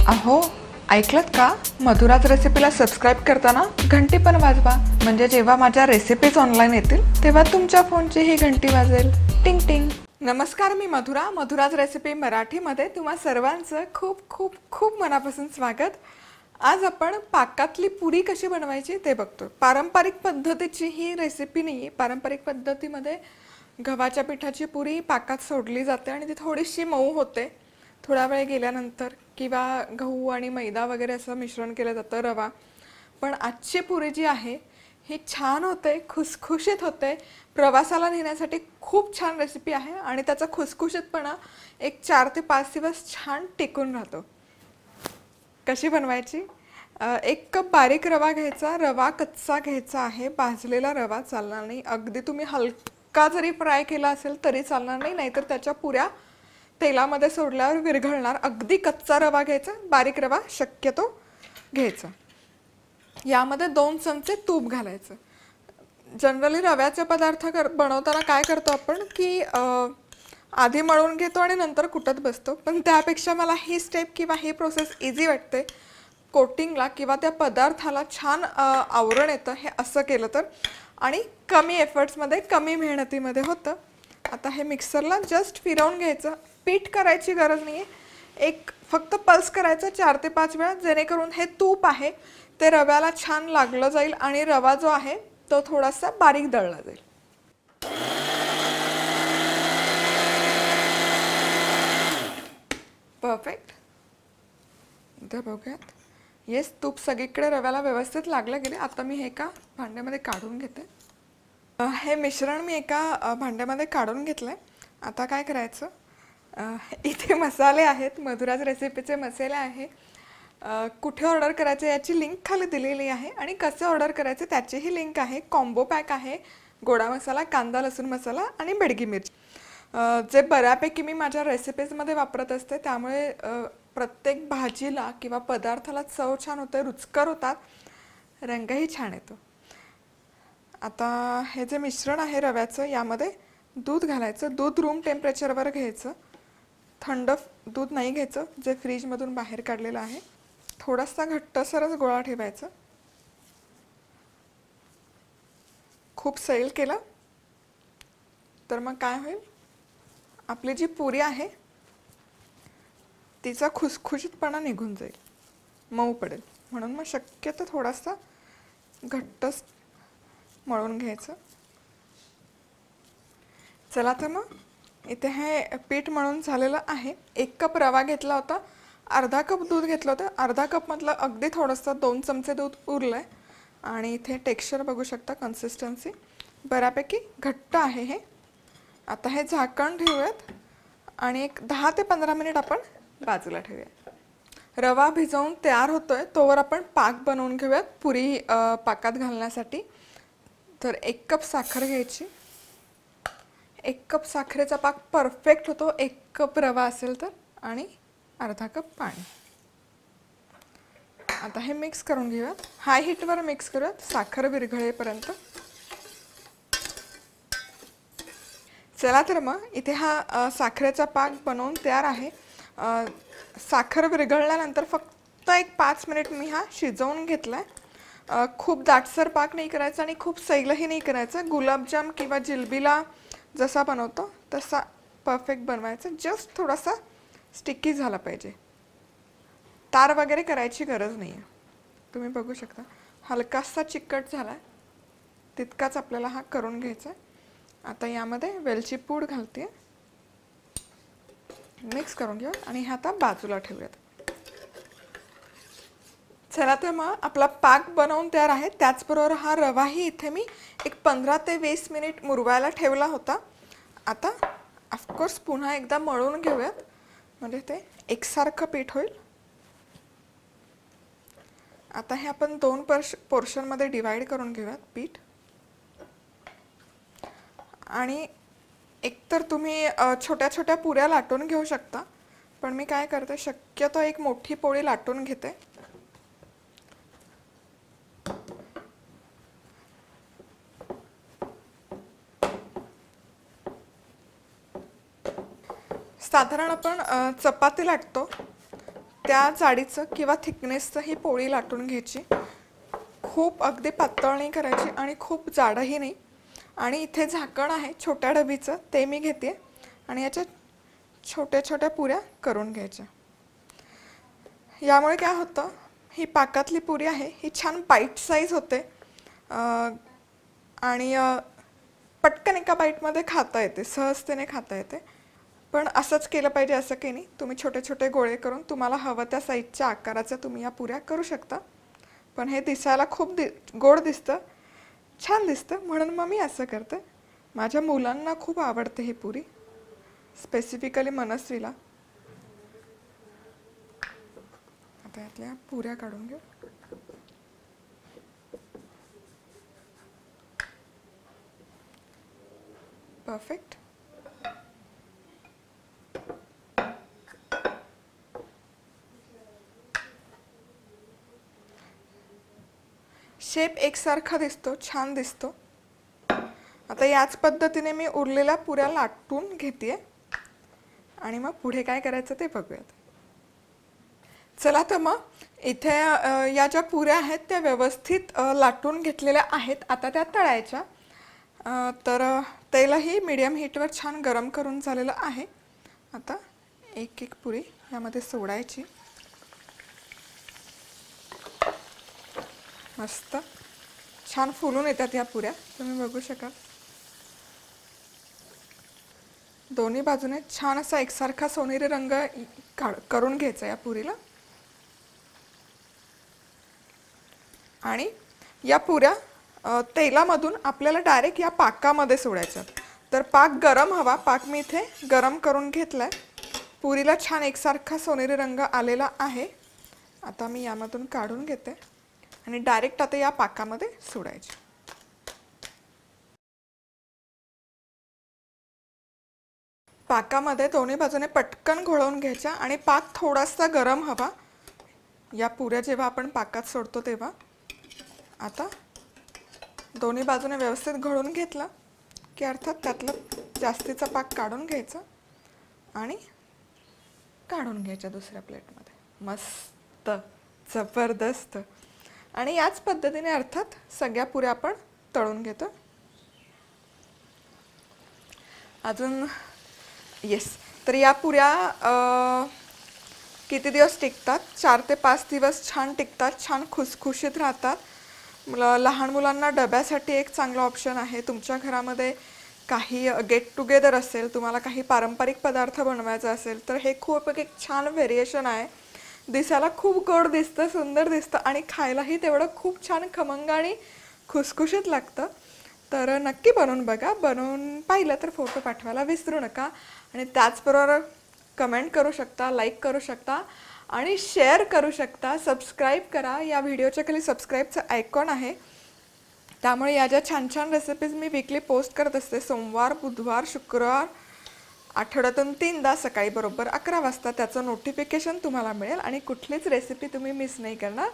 अहो ऐकलत का? मधुराज रेसिपीला सबस्क्राईब करताना घंटी पण वाजवा, म्हणजे जेव्हा माझ्या रेसिपीज ऑनलाईन येतील तेव्हा तुमच्या फोनची ही घंटी वाजेल. टिंग टिंग. नमस्कार, मी मधुरा. मधुराज रेसिपी मराठीमध्ये तुम्हा सर्वांचं खूप खूप खूप मनापासून स्वागत. आज आपण पाकातली पुरी कशी बनवायची ते बघतो. पारंपरिक पद्धतीची ही रेसिपी नाही आहे. पारंपरिक पद्धतीमध्ये गव्हाच्या पिठाची पुरी पाकात सोडली जाते आणि ती थोडीशी मऊ होते थोडा वेळ गेल्यानंतर, किंवा गहू आणि मैदा वगैरे असं मिश्रण केलं जातं, रवा. पण आजची पुरी जी आहे ही छान होते, खुसखुशीत होते. प्रवासाला नेण्यासाठी खूप छान रेसिपी आहे आणि त्याचा खुसखुशीतपणा एक 4 ते 5 दिवस छान टिकून राहतो. कशी बनवायची? 1 कप बारीक रवा घ्यायचा. रवा कच्चा घ्यायचा आहे, भाजलेला रवा चालणार नाही. अगदी तुम्ही हलका जरी फ्राय केला असेल तरी चालणार नाही, नाहीतर त्याच्या पुऱ्या तेलामध्ये सोडल्यावर विरघळणार. अगदी कच्चा रवा घ्यायचा, बारीक रवा शक्यतो घ्यायचा. यामध्ये 2 चमचे तूप घालायचं. जनरली रव्याचे पदार्थ बनवताना काय करतो आपण की आधी मळून घेतो आणि नंतर कुटत बसतो, पण त्यापेक्षा मला ही स्टेप किंवा ही प्रोसेस इझी वाटते. कोटिंगला किंवा त्या पदार्थाला छान आवरण येतं हे असं केलं तर, आणि कमी एफर्ट्समध्ये कमी मेहनतीमध्ये होतं. आता हे मिक्सरला जस्ट फिरवून घ्यायचं. पीठ करायची गरज नाही आहे, एक फक्त पल्स करायचं 4 ते 5 वेळा, जेणेकरून हे तूप आहे ते रव्याला छान लागलं जाईल आणि रवा जो आहे तो थोडासा बारीक दळला जाईल. परफेक्ट. इथे बघूयात. येस, तूप सगळीकडे रव्याला व्यवस्थित लागलं गेले. आता मी हे एका भांड्यामध्ये काढून घेते. हे मिश्रण मी एका भांड्यामध्ये काढून घेतलंय. आता काय करायचं, इथे मसाले आहेत, मधुराज रेसिपीचे मसाले आहे. कुठे ऑर्डर करायचे याची लिंक खाली दिलेली आहे आणि कसे ऑर्डर करायचे त्याचीही लिंक आहे. कॉम्बो पॅक आहे. गोडा मसाला, कांदा लसूण मसाला आणि बेडगी मिरची, जे बऱ्यापैकी मी माझ्या रेसिपीजमध्ये वापरत असते. त्यामुळे प्रत्येक भाजीला किंवा पदार्थाला चव छान होते, रुचकर होतात, रंगही छान येतो. आता हे जे मिश्रण आहे रव्याचं, यामध्ये दूध घालायचं. दूध रूम टेम्परेचरवर घ्यायचं. थंड दूध नाही घ्यायचं, जे फ्रीजमधून बाहेर काढलेलं आहे. थोडासा घट्टसरच गोळा ठेवायचा. खूप सैल केलं तर मग काय होईल, आपली जी पुरी आहे तिचा खुसखुशीतपणा निघून जाईल, मऊ पडेल. म्हणून मग शक्यतो थोडासा घट्ट मळून घ्यायचं. चला तर मग इथे हे पीठ मळून झालेलं आहे. 1 कप रवा घेतला होता, अर्धा कप दूध घेतलं होतं. अर्धा कपमधलं अगदी थोडंसं 2 चमचे दूध उरलं आहे. आणि इथे टेक्स्चर बघू शकता, कन्सिस्टन्सी बऱ्यापैकी घट्ट आहे हे. आता हे झाकण ठेवूयात आणि एक 10 ते 15 मिनिट आपण बाजूला ठेवूयात. रवा भिजवून तयार होतोय तोवर आपण पाक बनवून घेऊयात पुरी पाकात घालण्यासाठी. तर 1 कप साखर घ्यायची. 1 कप साखरेचा पाक परफेक्ट होतो 1 कप रवा असेल तर, आणि अर्धा कप पाणी. आता हे मिक्स करून घेऊयात. हाय हीटवर मिक्स करूयात साखर विरघळेपर्यंत. चला तर मग इथे हा साखरेचा पाक बनवून तयार आहे. साखर विरघळल्यानंतर फक्त एक 5 मिनिट मी हा शिजवून घेतलाय. खूप दाटसर पाक नाही करायचा आणि खूप सैलही नाही करायचा. गुलाबजाम किंवा जिलबीला जसा बनवतो तसा परफेक्ट बनवायचा. जस्ट थोडासा स्टिकी झाला पाहिजे, तार वगैरे करायची गरज नाही आहे. तुम्ही बघू शकता हलकासा चिकट झाला, तितकाच आपल्याला हा करून घ्यायचा. आता यामध्ये वेलची पूड घालते, मिक्स करून घेऊ आणि हा आता बाजूला ठेवूयात. चला तर मग आपला पाक बनवून तयार आहे. त्याचबरोबर हा रवाही इथे मी एक 15 ते 20 मिनिट मुरवायला ठेवला होता. आता ऑफकोर्स पुन्हा एकदा मळून घेऊयात, म्हणजे ते एकसारखं पीठ होईल. आता हे आपण 2 पोर्शनमध्ये डिवाइड करून घेऊयात पीठ. आणि एकतर तुम्ही छोट्या छोट्या पुऱ्या लाटून घेऊ शकता, पण मी काय करते, शक्यतो एक मोठी पोळी लाटून घेते. साधारण आपण चपाती लाटतो त्या जाडीचं किंवा थिकनेसचं ही पोळी लाटून घ्यायची. खूप अगदी पातळ नाही करायची आणि खूप जाडही नाही. आणि इथे झाकण आहे छोट्या डबीचं, ते मी घेते आणि याच्या छोट्या छोट्या पुऱ्या करून घ्यायच्या. यामुळे काय होतं, ही पाकातली पुरी आहे ही छान बाईट साईज होते आणि पटकन एका बाईटमध्ये खाता येते, सहजतेने खाता येते. पण असंच केलं पाहिजे असं काही नाही. तुम्ही छोटे छोटे गोळे करून तुम्हाला हवं त्या साईजच्या आकाराच्या तुम्ही या पुऱ्या करू शकता. पण हे दिसायला खूप गोड दिसतं, छान दिसतं, म्हणून मग मी असं करते. माझ्या मुलांना खूप आवडते ही पुरी, स्पेसिफिकली मनस्वीला. आता यातल्या पुऱ्या काढून घेऊ. परफेक्ट. शेप एकसारखा दिसतो, छान दिसतो. आता याच पद्धतीने मी उरलेल्या पुऱ्या लाटून घेते आणि मग पुढे काय करायचं ते बघूयात. चला तर मग इथे या ज्या पुऱ्या आहेत त्या व्यवस्थित लाटून घेतलेल्या आहेत. आता त्या तळायच्या. तर तेलही मीडियम हीटवर छान गरम करून झालेलं आहे. आता एक एक पुरी यामध्ये सोडायची. मस्त छान फुलून येतात या पुऱ्या, तुम्ही बघू शकाल. दोन्ही बाजूने छान असा एकसारखा सोनेरी रंग करून घ्यायचा या पुरीला. आणि या पुऱ्या तेलामधून आपल्याला डायरेक्ट या पाकामध्ये सोडायच्या. तर पाक गरम हवा, पाक मी इथे गरम करून घेतलाय. पुरीला छान एकसारखा सोनेरी रंग आलेला आहे. आता मी यामधून काढून घेते आणि डायरेक्ट आता या पाकामध्ये सोडायचे. पाकामध्ये दोन्ही बाजूने पटकन घोळवून घ्यायच्या आणि पाक थोडासा गरम हवा. या पुऱ्या जेव्हा आपण पाकात सोडतो तेव्हा. आता दोन्ही बाजूने व्यवस्थित घोळवून घेतलं की अर्थात त्यातलं जास्तीचा पाक काढून घ्यायचा आणि काढून घ्यायच्या दुसऱ्या प्लेटमध्ये. मस्त जबरदस्त. आणि याच पद्धतीने अर्थात सगळ्या पुऱ्या आपण तळून घेतो. अजून येस, तर या पुऱ्या किती दिवस टिकतात? 4 ते 5 दिवस छान टिकतात, छान खुसखुशीत राहतात. लहान मुलांना डब्यासाठी एक चांगला ऑप्शन आहे. तुमच्या घरामध्ये काही गेट टुगेदर असेल, तुम्हाला काही पारंपरिक पदार्थ बनवायचा असेल तर हे खूप एक छान व्हेरिएशन आहे. दिसायला खूप गोड दिसतं, सुंदर दिसतं आणि खायलाही तेवढं खूप छान खमंग आणि खुसखुशीत लागतं. तर नक्की बनवून बघा. बनवून पाहिलं तर फोटो पाठवायला विसरू नका. आणि त्याचबरोबर कमेंट करू शकता, लाईक करू शकता आणि शेअर करू शकता. सबस्क्राईब करा. या व्हिडिओच्या खाली सबस्क्राईबचं आयकॉन आहे. त्यामुळे या ज्या छान छान रेसिपीज मी वीकली पोस्ट करत असते, सोमवार, बुधवार, शुक्रवार, आठवड्यातून 3दा सकाळी बरोबर 11 वाजता त्याचं नोटिफिकेशन तुम्हाला मिळेल आणि कुठलीच रेसिपी तुम्ही मिस नाही करणार.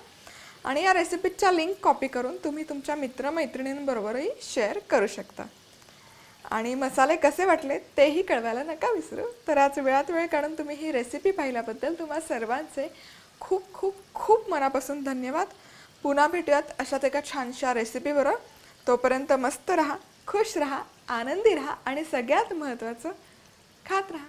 आणि या रेसिपीच्या लिंक कॉपी करून तुम्ही तुमच्या मित्रमैत्रिणींबरोबरही शेअर करू शकता. आणि मसाले कसे वाटले तेही कळवायला नका विसरू. तर आज वेळात वेळ काढून तुम्ही ही रेसिपी पाहिल्याबद्दल तुम्हा सर्वांचे खूप खूप खूप मनापासून धन्यवाद. पुन्हा भेटूयात अशाच एका छानशा रेसिपीबरोबर. तोपर्यंत मस्त राहा, खुश राहा, आनंदी राहा आणि सगळ्यात महत्त्वाचं खात राहा.